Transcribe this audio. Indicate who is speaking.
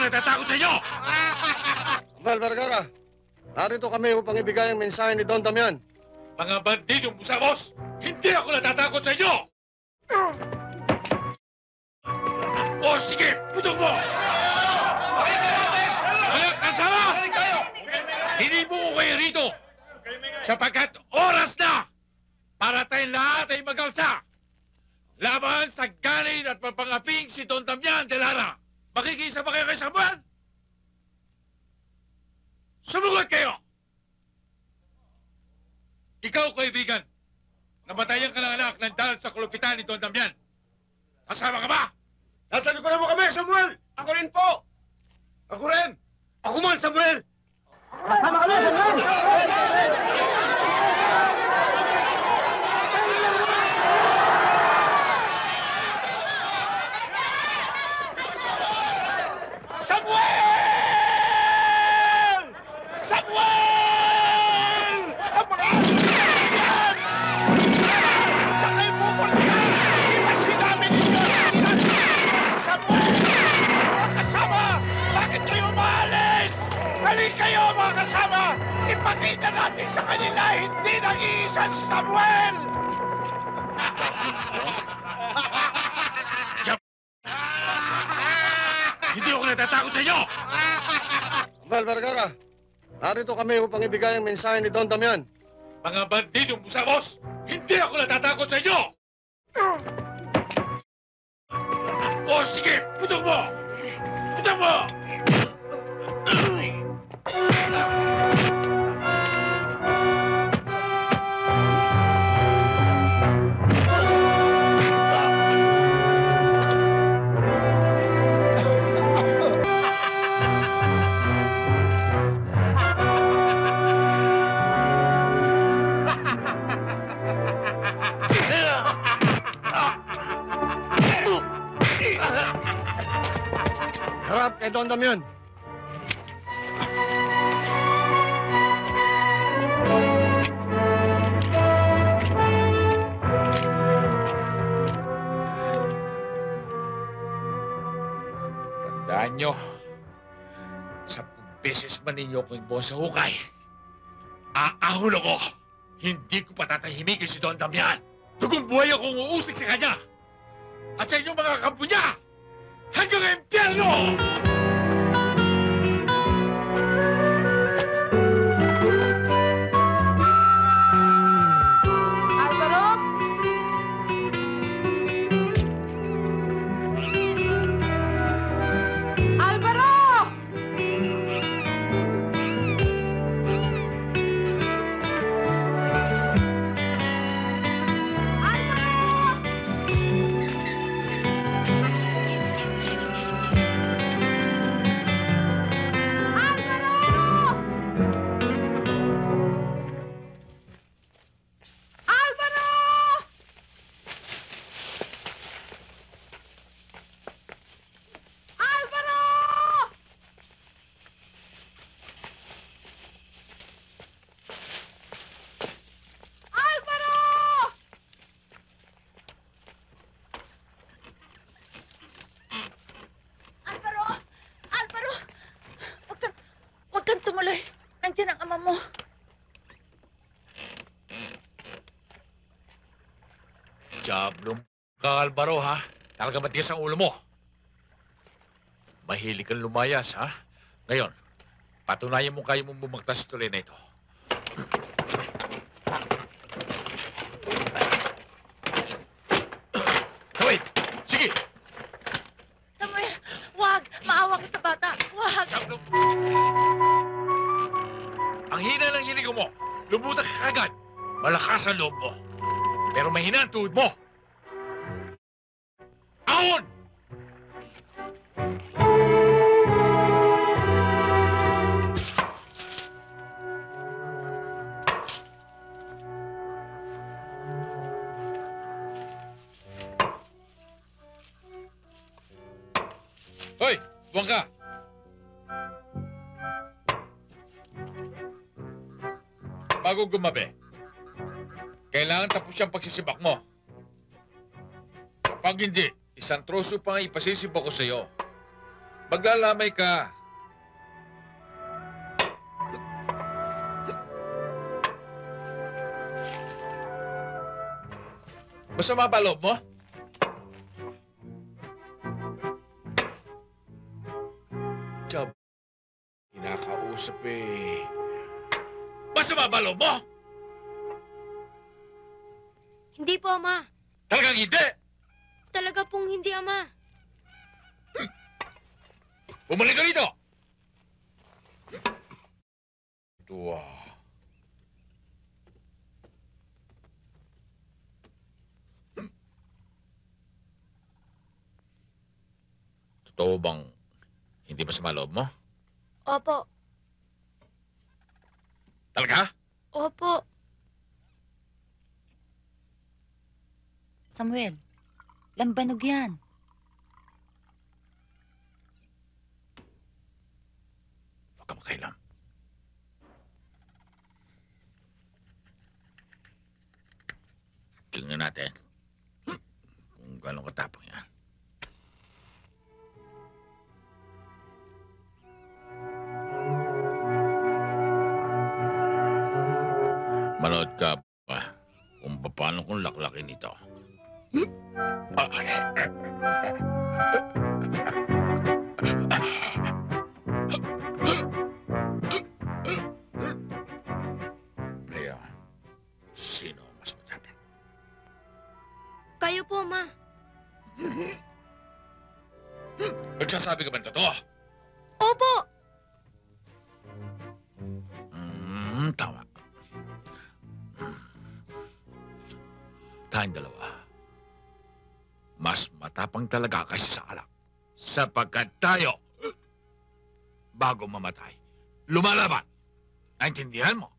Speaker 1: natatakot sa inyo!
Speaker 2: Amal Vergara, narito kami upang ibigay ang mensahe ni Don Damian.
Speaker 1: Mga bandidong musamos, hindi ako natatakot sa inyo! O sige, putok mo! Mga kasama! Hindi mo ko kayo rito! Sapagkat oras na para tayong lahat ay magalsa laban sa ganin at papangaping si Don Damian de Lara. Makikisa ba kayo kay Samuel? Sumugot kayo! Ikaw, kaibigan, namatayan ka ng anak ng dahil sa kulupitan ni Don Damian. Kasama ka ba?
Speaker 2: Nasa likuran mo kami, Samuel!
Speaker 3: Ako rin po!
Speaker 2: Ako rin!
Speaker 3: Ako man, Samuel!
Speaker 4: Kasama kami, Samuel!
Speaker 3: Samuel! Samuel! Ang mga yan! Saan kayo pupunta? Di ba sinabi ninyo? Hindi natin si Samuel! Mga kasama! Bakit kayo umaalis? Halika kayo, mga kasama! Ipakita natin sa kanila hindi nag-iisang si Samuel!
Speaker 1: Hindi ako natatakot sa inyo!
Speaker 2: Amal Vergara, narito kami upang ibigay ang mensahe ni Don Damian.
Speaker 1: Mga bandidong musamos, hindi ako natatakot sa inyo! O sige, putok mo! Putok mo!
Speaker 2: Harap kay Don Damian.
Speaker 1: Tandaan nyo, 10 beses man ninyo kong ibuha sa hukay. Aahon ako! Hindi ko patatahimikin si Don Damian. Tugong buhay akong uusik sa kanya. At sa inyong mga kampo niya, hanggang impyerno!
Speaker 4: Alvaro? Alvaro!
Speaker 5: Tumuloy. Nandiyan ang ama mo.
Speaker 1: Diablo ka, Alvaro, ha? Talaga matigas ang ulo mo. Mahilig kang lumayas, ha? Ngayon, patunayan mo kayo mong bumagtas sa tuloy na ito. Wait! Sige!
Speaker 5: Samuel, wag! Maawa ka sa bata. Wag!
Speaker 1: Diablo! Ang hina ng hinig mo. Lumutak ka agad. Malakas ang loob mo. Pero mahina ang tuhod mo. Ahon! Hoy! Buwang ka! Bago gumabi, kailangan tapos ang pagsisibak mo. Kapag hindi, isang troso pa ang ipasisibak ko sa iyo. Maglalamay ka. Masama ba loob mo? Chab, kinakausap eh. Masama ba loob mo?
Speaker 4: Hindi po, Ama.
Speaker 1: Talagang hindi!
Speaker 4: Talaga pong hindi, Ama.
Speaker 1: Bumalik ka rito! Ito Totoo bang hindi masama loob mo?
Speaker 4: Opo.
Speaker 1: Talaga?
Speaker 4: Opo.
Speaker 5: Samuel, lambanog yan.
Speaker 1: Huwag ka makailam. Tingnan natin kung gano'ng katapang yan. Manood ka pa kung paano kong laklakin ito. Kaya, sino ang mas matapang?
Speaker 4: Kayo po, Ma.
Speaker 1: Nagsasabi ka ba ng totoo?
Speaker 4: Opo.
Speaker 1: Tama. Tayong dalawa. Mas matapang talaga kaysa sa alak. Sapagkat tayo, bago mamatay, lumalaban. Naintindihan mo?